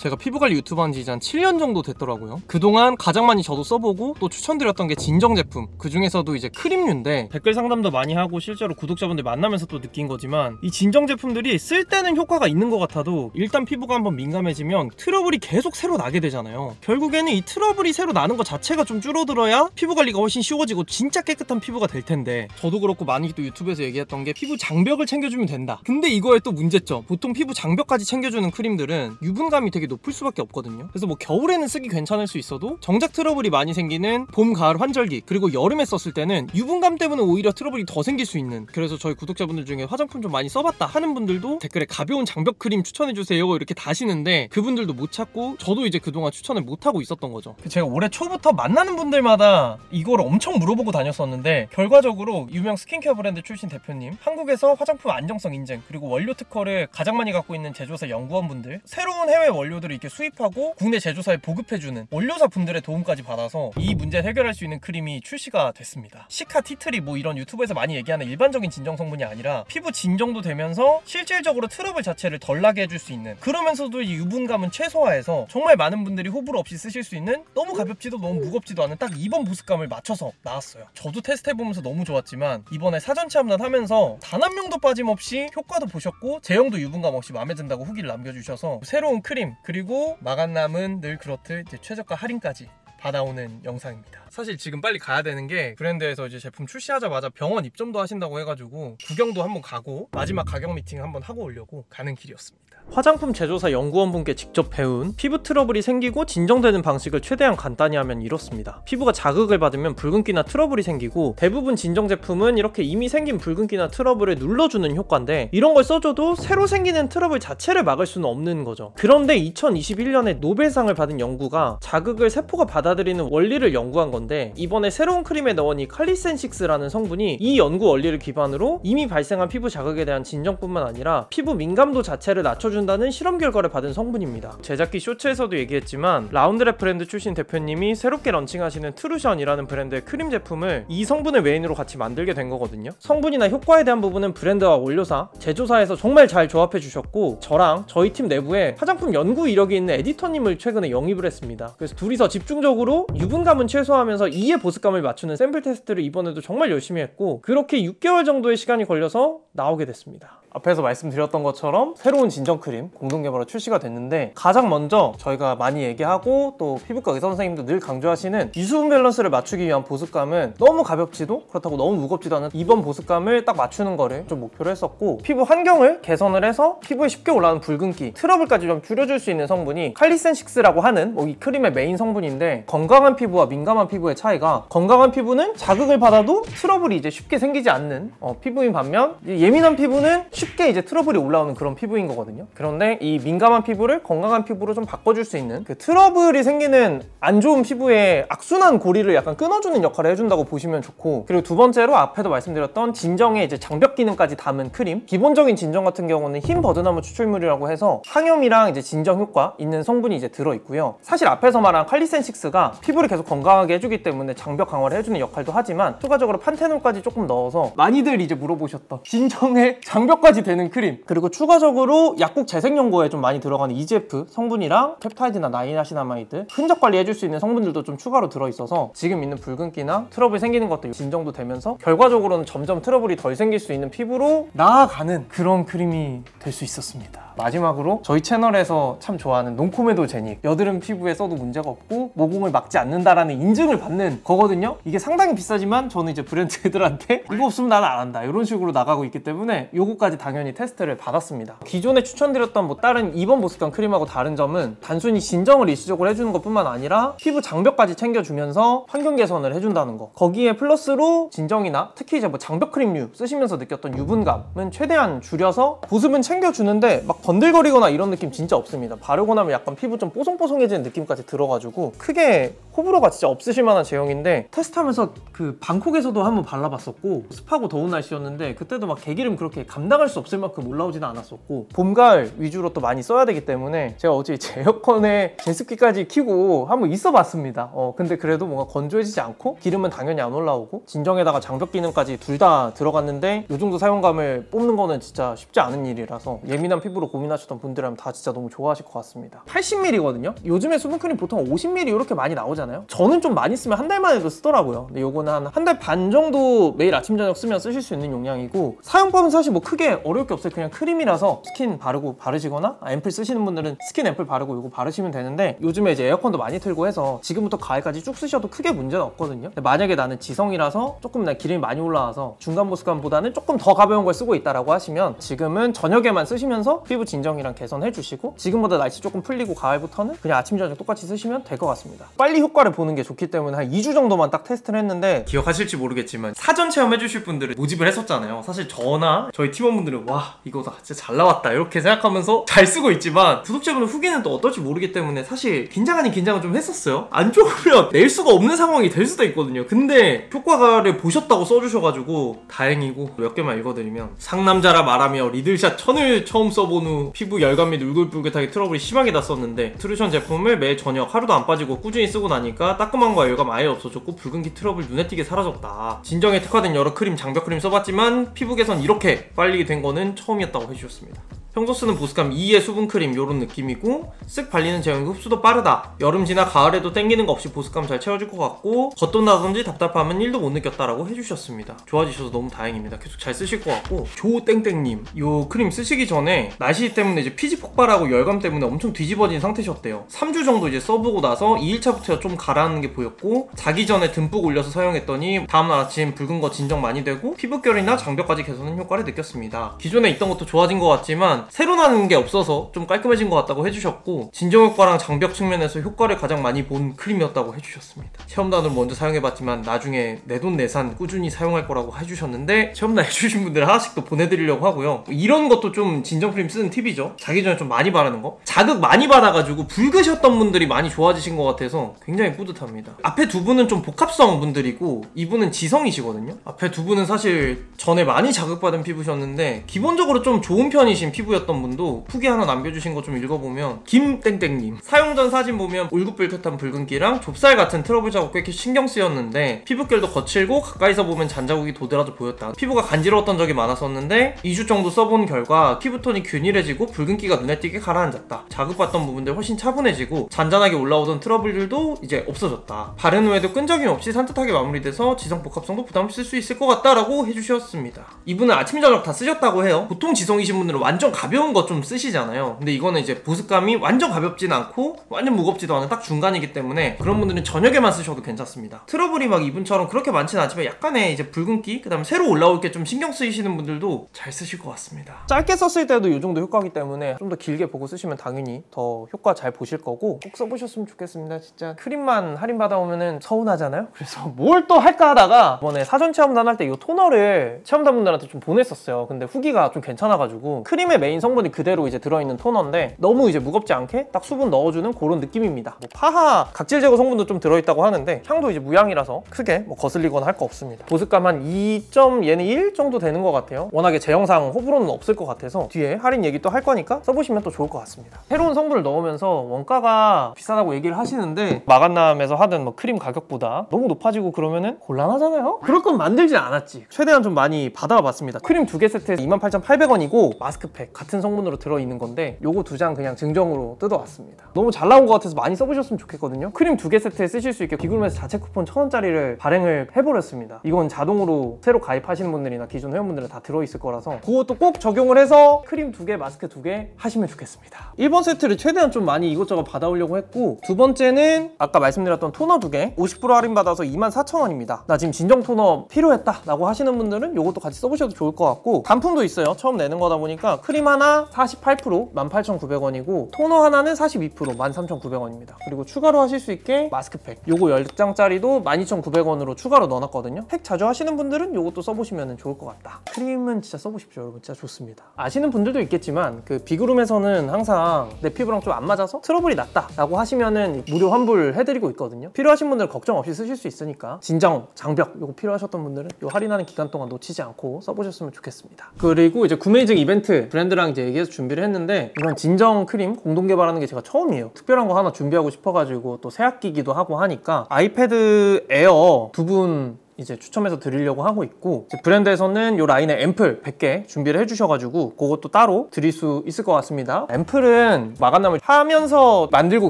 제가 피부관리 유튜브 한지 이제 한 7년 정도 됐더라고요. 그동안 가장 많이 저도 써보고 또 추천드렸던 게 진정 제품, 그 중에서도 이제 크림류인데 댓글 상담도 많이 하고 실제로 구독자분들 만나면서 또 느낀 거지만 이 진정 제품들이 쓸 때는 효과가 있는 것 같아도 일단 피부가 한번 민감해지면 트러블이 계속 새로 나게 되잖아요. 결국에는 이 트러블이 새로 나는 것 자체가 좀 줄어들어야 피부 관리가 훨씬 쉬워지고 진짜 깨끗한 피부가 될 텐데, 저도 그렇고 많이 또 유튜브에서 얘기했던 게 피부 장벽을 챙겨주면 된다. 근데 이거에 또 문제점, 보통 피부 장벽까지 챙겨주는 크림들은 유분감이 되게 높을 수밖에 없거든요. 그래서 뭐 겨울에는 쓰기 괜찮을 수 있어도 정작 트러블이 많이 생기는 봄, 가을 환절기 그리고 여름에 썼을 때는 유분감 때문에 오히려 트러블이 더 생길 수 있는, 그래서 저희 구독자분들 중에 화장품 좀 많이 써봤다 하는 분들도 댓글에 가벼운 장벽 크림 추천해주세요 이렇게 다시는데, 그분들도 못 찾고 저도 이제 그동안 추천을 못하고 있었던 거죠. 제가 올해 초부터 만나는 분들마다 이걸 엄청 물어보고 다녔었는데, 결과적으로 유명 스킨케어 브랜드 출신 대표님, 한국에서 화장품 안정성 인증 그리고 원료 특허를 가장 많이 갖고 있는 제조사 연구원분들, 새로운 해외 원료들을 이렇게 수입하고 국내 제조사에 보급해주는 원료사 분들의 도움까지 받아서 이 문제를 해결할 수 있는 크림이 출시가 됐습니다. 시카, 티트리 뭐 이런 유튜브에서 많이 얘기하는 일반적인 진정 성분이 아니라 피부 진정도 되면서 실질적으로 트러블 자체를 덜 나게 해줄 수 있는, 그러면서도 이 유분감은 최소화해서 정말 많은 분들이 호불호 없이 쓰실 수 있는, 너무 가볍지도 너무 무겁지도 않은 딱 2번 보습감을 맞춰서 나왔어요. 저도 테스트해보면서 너무 좋았지만 이번에 사전 체험단 하면서 단 한 명도 빠짐없이 효과도 보셨고 제형도 유분감 없이 마음에 든다고 후기를 남겨주셔서 새로운 크림 그리고 마감남은 늘 그렇듯 이제 최저가 할인까지 받아오는 영상입니다. 사실 지금 빨리 가야 되는 게, 브랜드에서 이제 제품 출시하자마자 병원 입점도 하신다고 해가지고 구경도 한번 가고 마지막 가격 미팅 한번 하고 오려고 가는 길이었습니다. 화장품 제조사 연구원분께 직접 배운 피부 트러블이 생기고 진정되는 방식을 최대한 간단히 하면 이렇습니다. 피부가 자극을 받으면 붉은기나 트러블이 생기고, 대부분 진정 제품은 이렇게 이미 생긴 붉은기나 트러블을 눌러주는 효과인데, 이런 걸 써줘도 새로 생기는 트러블 자체를 막을 수는 없는 거죠. 그런데 2021년에 노벨상을 받은 연구가 자극을 세포가 받아들이는 원리를 연구한 건데, 이번에 새로운 크림에 넣은 이 칼리센식스라는 성분이 이 연구 원리를 기반으로 이미 발생한 피부 자극에 대한 진정뿐만 아니라 피부 민감도 자체를 낮춰준다는 실험 결과를 받은 성분입니다. 제작기 쇼츠에서도 얘기했지만 라운드랩 브랜드 출신 대표님이 새롭게 런칭하시는 트루션이라는 브랜드의 크림 제품을 이 성분을 메인으로 같이 만들게 된 거거든요. 성분이나 효과에 대한 부분은 브랜드와 원료사, 제조사에서 정말 잘 조합해 주셨고, 저랑 저희 팀 내부에 화장품 연구 이력이 있는 에디터님을 최근에 영입을 했습니다. 그래서 둘이서 집중적으로 유분감은 최소화하면서 이의 보습감을 맞추는 샘플 테스트를 이번에도 정말 열심히 했고, 그렇게 6개월 정도의 시간이 걸려서 나오게 됐습니다. 앞에서 말씀드렸던 것처럼 새로운 진정 크림 공동 개발로 출시가 됐는데, 가장 먼저 저희가 많이 얘기하고 또 피부과 의사 선생님도 늘 강조하시는 유수분 밸런스를 맞추기 위한 보습감은 너무 가볍지도 그렇다고 너무 무겁지도 않은 2번 보습감을 딱 맞추는 거를 좀 목표로 했었고, 피부 환경을 개선을 해서 피부에 쉽게 올라오는 붉은기, 트러블까지 좀 줄여줄 수 있는 성분이 칼리센식스라고 하는 이 크림의 메인 성분인데, 건강한 피부와 민감한 피부의 차이가, 건강한 피부는 자극을 받아도 트러블이 이제 쉽게 생기지 않는 피부인 반면, 예민한 피부는 쉽게 이제 트러블이 올라오는 그런 피부인 거거든요. 그런데 이 민감한 피부를 건강한 피부로 좀 바꿔줄 수 있는, 그 트러블이 생기는 안 좋은 피부의 악순환 고리를 약간 끊어주는 역할을 해준다고 보시면 좋고, 그리고 두 번째로 앞에도 말씀드렸던 진정의 이제 장벽 기능까지 담은 크림, 기본적인 진정 같은 경우는 흰 버드나무 추출물이라고 해서 항염이랑 이제 진정 효과 있는 성분이 이제 들어있고요. 사실 앞에서 말한 칼리센식스가 피부를 계속 건강하게 해주기 때문에 장벽 강화를 해주는 역할도 하지만, 추가적으로 판테놀까지 조금 넣어서 많이들 이제 물어보셨던 진정의 장벽까지 되는 크림, 그리고 추가적으로 약국 재생 연고에 좀 많이 들어가는 EGF 성분이랑 캡타이드나 나이아신아마이드, 흔적 관리 해줄 수 있는 성분들도 좀 추가로 들어있어서 지금 있는 붉은기나 트러블 생기는 것도 진정도 되면서 결과적으로는 점점 트러블이 덜 생길 수 있는 피부로 나아가는 그런 크림이 될 수 있었습니다. 마지막으로 저희 채널에서 참 좋아하는 논코메도 제닉, 여드름 피부에 써도 문제가 없고 모공을 막지 않는다라는 인증을 받는 거거든요. 이게 상당히 비싸지만 저는 이제 브랜드들한테 이거 없으면 나는 안 한다 이런 식으로 나가고 있기 때문에 요거까지 당연히 테스트를 받았습니다. 기존에 추천드렸던 뭐 다른 2번 보습감 크림하고 다른 점은 단순히 진정을 일시적으로 해주는 것뿐만 아니라 피부 장벽까지 챙겨주면서 환경 개선을 해준다는 거, 거기에 플러스로 진정이나 특히 이제 뭐 장벽 크림류 쓰시면서 느꼈던 유분감은 최대한 줄여서 보습은 챙겨주는데 막 번들거리거나 이런 느낌 진짜 없습니다. 바르고 나면 약간 피부 좀 뽀송뽀송해지는 느낌까지 들어가지고 크게 호불호가 진짜 없으실 만한 제형인데, 테스트하면서 그 방콕에서도 한번 발라봤었고, 습하고 더운 날씨였는데 그때도 막 개기름 그렇게 감당할 수 없을 만큼 올라오지는 않았었고, 봄, 가을 위주로 또 많이 써야 되기 때문에 제가 어제 제 에어컨에 제습기까지 켜고 한번 있어봤습니다. 근데 그래도 뭔가 건조해지지 않고 기름은 당연히 안 올라오고 진정에다가 장벽 기능까지 둘 다 들어갔는데 이 정도 사용감을 뽑는 거는 진짜 쉽지 않은 일이라서 예민한 피부로 고민하셨던 분들이라면 다 진짜 너무 좋아하실 것 같습니다. 80ml거든요. 요즘에 수분크림 보통 50ml 이렇게 많이 나오잖아요. 저는 좀 많이 쓰면 한 달만 해도 쓰더라고요. 근데 요거는 한 달 반 정도 매일 아침 저녁 쓰면 쓰실 수 있는 용량이고, 사용법은 사실 뭐 크게 어려울 게 없어요. 그냥 크림이라서 스킨 바르고 바르시거나 앰플 쓰시는 분들은 스킨 앰플 바르고 요거 바르시면 되는데, 요즘에 이제 에어컨도 많이 틀고 해서 지금부터 가을까지 쭉 쓰셔도 크게 문제는 없거든요. 근데 만약에 나는 지성이라서 조금 기름이 많이 올라와서 중간 보습감보다는 조금 더 가벼운 걸 쓰고 있다라고 하시면 지금은 저녁에만 쓰시면서 피부 진정이랑 개선해 주시고, 지금보다 날씨 조금 풀리고 가을부터는 그냥 아침 저녁 똑같이 쓰시면 될 것 같습니다. 빨리 효과를 보는 게 좋기 때문에 한 2주 정도만 딱 테스트를 했는데, 기억하실지 모르겠지만 사전 체험해 주실 분들을 모집을 했었잖아요. 사실 저나 저희 팀원분들은 와 이거 다 진짜 잘 나왔다 이렇게 생각하면서 잘 쓰고 있지만, 구독자분들 후기는 또 어떨지 모르기 때문에 사실 긴장 아닌 긴장을 좀 했었어요. 안 좋으면 낼 수가 없는 상황이 될 수도 있거든요. 근데 효과를 보셨다고 써주셔가지고 다행이고, 몇 개만 읽어드리면, 상남자라 말하며 리들샷 1000을 처음 써본 후 피부 열감 및 울긋불긋하게 트러블이 심하게 났었는데, 트루션 제품을 매 저녁 하루도 안 빠지고 꾸준히 쓰고 나니까 따끔함과 열감 아예 없어졌고 붉은기 트러블 눈에 띄게 사라졌다. 진정에 특화된 여러 크림, 장벽 크림 써봤지만 피부 개선 이렇게 빨리 된 거는 처음이었다고 해주셨습니다. 평소 쓰는 보습감 2의 수분크림 요런 느낌이고, 쓱 발리는 제형이 흡수도 빠르다. 여름 지나 가을에도 땡기는 거 없이 보습감 잘 채워줄 것 같고, 겉돈다든지 답답함은 1도 못 느꼈다라고 해주셨습니다. 좋아지셔서 너무 다행입니다. 계속 잘 쓰실 것 같고, 조땡땡님 요 크림 쓰시기 전에 날씨 때문에 이제 피지 폭발하고 열감 때문에 엄청 뒤집어진 상태셨대요. 3주 정도 이제 써보고 나서 2일차부터 좀 가라앉는 게 보였고, 자기 전에 듬뿍 올려서 사용했더니 다음날 아침 붉은 거 진정 많이 되고 피부결이나 장벽까지 개선하는 효과를 느꼈습니다. 기존에 있던 것도 좋아진 것 같지만 새로 나는 게 없어서 좀 깔끔해진 것 같다고 해주셨고, 진정 효과랑 장벽 측면에서 효과를 가장 많이 본 크림이었다고 해주셨습니다. 체험단으로 먼저 사용해봤지만 나중에 내돈내산 꾸준히 사용할 거라고 해주셨는데, 체험단 해주신 분들 하나씩 또 보내드리려고 하고요. 이런 것도 좀 진정 크림 쓰는 팁이죠. 자기 전에 좀 많이 바르는 거. 자극 많이 받아가지고 붉으셨던 분들이 많이 좋아지신 것 같아서 굉장히 뿌듯합니다. 앞에 두 분은 좀 복합성 분들이고 이분은 지성이시거든요. 앞에 두 분은 사실 전에 많이 자극받은 피부셨는데 기본적으로 좀 좋은 편이신 피부였던 분도 후기 하나 남겨주신 거 좀 읽어보면, 김땡땡님 사용 전 사진 보면 울긋불긋한 붉은기랑 좁쌀 같은 트러블 자국 꽤 신경 쓰였는데 피부결도 거칠고 가까이서 보면 잔자국이 도드라져 보였다. 피부가 간지러웠던 적이 많았었는데 2주 정도 써본 결과 피부톤이 균일해지고 붉은기가 눈에 띄게 가라앉았다. 자극받던 부분들 훨씬 차분해지고 잔잔하게 올라오던 트러블들도 이제 없어졌다. 바른 후에도 끈적임 없이 산뜻하게 마무리돼서 지성 복합성도 부담 없이 쓸 수 있을 것 같다라고 해주셨습니다. 이분은 아침 저녁 다 쓰셨다고 해요. 보통 지성이신 분들은 완전 가벼운 거 좀 쓰시잖아요. 근데 이거는 이제 보습감이 완전 가볍진 않고 완전 무겁지도 않은 딱 중간이기 때문에 그런 분들은 저녁에만 쓰셔도 괜찮습니다. 트러블이 막 이분처럼 그렇게 많지는 않지만 약간의 이제 붉은기, 그 다음에 새로 올라올 게 좀 신경 쓰이시는 분들도 잘 쓰실 것 같습니다. 짧게 썼을 때도 이 정도 효과이기 때문에 좀 더 길게 보고 쓰시면 당연히 더 효과 잘 보실 거고, 꼭 써보셨으면 좋겠습니다. 진짜 크림만 할인 받아오면은 서운하잖아요. 그래서 뭘 또 할까 하다가 이번에 사전 체험단 할 때 이 토너를 체험단 분들한테 좀 보냈었어요. 근데 후기가 좀 괜찮아가지고, 크림의 메인 성분이 그대로 이제 들어있는 토너인데 너무 이제 무겁지 않게 딱 수분 넣어주는 그런 느낌입니다. 뭐 파하 각질 제거 성분도 좀 들어있다고 하는데 향도 이제 무향이라서 크게 뭐 거슬리거나 할 거 없습니다. 보습감 한 2점 얘는 1 정도 되는 것 같아요. 워낙에 제형상 호불호는 없을 것 같아서 뒤에 할인 얘기 또 할 거니까 써보시면 또 좋을 것 같습니다. 새로운 성분을 넣으면서 원가가 비싸다고 얘기를 하시는데, 마간남에서 하던 뭐 크림 가격보다 너무 높아지고 그러면은 곤란하잖아요. 그럴 건 만들진 않았지. 최대한 좀 많이 받아와 봤습니다. 크림 2개 세트에서 28,800원이고 마스크팩 같은 성분으로 들어있는 건데 요거 2장 그냥 증정으로 뜯어왔습니다. 너무 잘 나온 것 같아서 많이 써보셨으면 좋겠거든요. 크림 2개 세트에 쓰실 수 있게 비그룹에서 자체 쿠폰 1000원짜리를 발행을 해버렸습니다. 이건 자동으로 새로 가입하시는 분들이나 기존 회원분들은 다 들어있을 거라서 그것도 꼭 적용을 해서 크림 2개, 마스크 2개 하시면 좋겠습니다. 1번 세트를 최대한 좀 많이 이것저것 받아오려고 했고, 두 번째는 아까 말씀드렸던 토너 2개 50% 할인받아서 24,000원입니다. 나 지금 진정 토너 필요했다 라고 하시는 분들은 이것도 같이 써보셔도 좋을 것 같고, 단품도 있어요. 처음 내는 거다 보니까 크림 하나 48% 18,900원이고 토너 하나는 42% 13,900원입니다. 그리고 추가로 하실 수 있게 마스크팩 요거 10장짜리도 12,900원으로 추가로 넣어놨거든요. 팩 자주 하시는 분들은 요것도 써보시면 좋을 것 같다. 크림은 진짜 써보십시오 여러분. 진짜 좋습니다. 아시는 분들도 있겠지만 그 비그룸에서는 항상 내 피부랑 좀 안 맞아서 트러블이 났다 라고 하시면은 무료 환불 해드리고 있거든요. 필요하신 분들 걱정 없이 쓰실 수 있으니까 진정, 장벽 요거 필요하셨던 분들은 요 할인하는 기간 동안 놓치지 않고 써보셨으면 좋겠습니다. 그리고 이제 구매인증 이벤트 브랜드랑 이제 얘기해서 준비를 했는데, 이런 진정 크림 공동 개발하는 게 제가 처음이에요. 특별한 거 하나 준비하고 싶어가지고 또 새학기기도 하고 하니까 아이패드 에어 두 분 이제 추첨해서 드리려고 하고 있고, 이제 브랜드에서는 이 라인에 앰플 100개 준비를 해주셔가지고 그것도 따로 드릴 수 있을 것 같습니다. 앰플은 마감남을 하면서 만들고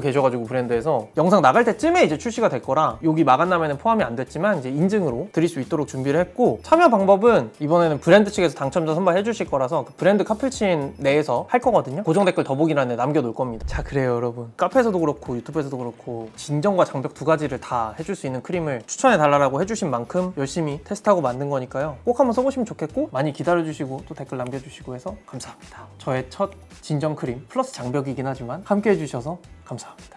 계셔가지고 브랜드에서 영상 나갈 때쯤에 이제 출시가 될 거라 여기 마감남에는 포함이 안 됐지만 이제 인증으로 드릴 수 있도록 준비를 했고, 참여 방법은 이번에는 브랜드 측에서 당첨자 선발해 주실 거라서 그 브랜드 카플친 내에서 할 거거든요. 고정 댓글 더보기란에 남겨놓을 겁니다. 자, 그래요 여러분, 카페에서도 그렇고 유튜브에서도 그렇고 진정과 장벽 두 가지를 다 해줄 수 있는 크림을 추천해 달라고 해주신 만큼 열심히 테스트하고 만든 거니까요. 꼭 한번 써보시면 좋겠고, 많이 기다려주시고 또 댓글 남겨주시고 해서 감사합니다. 저의 첫 진정 크림 플러스 장벽이긴 하지만 함께 해주셔서 감사합니다.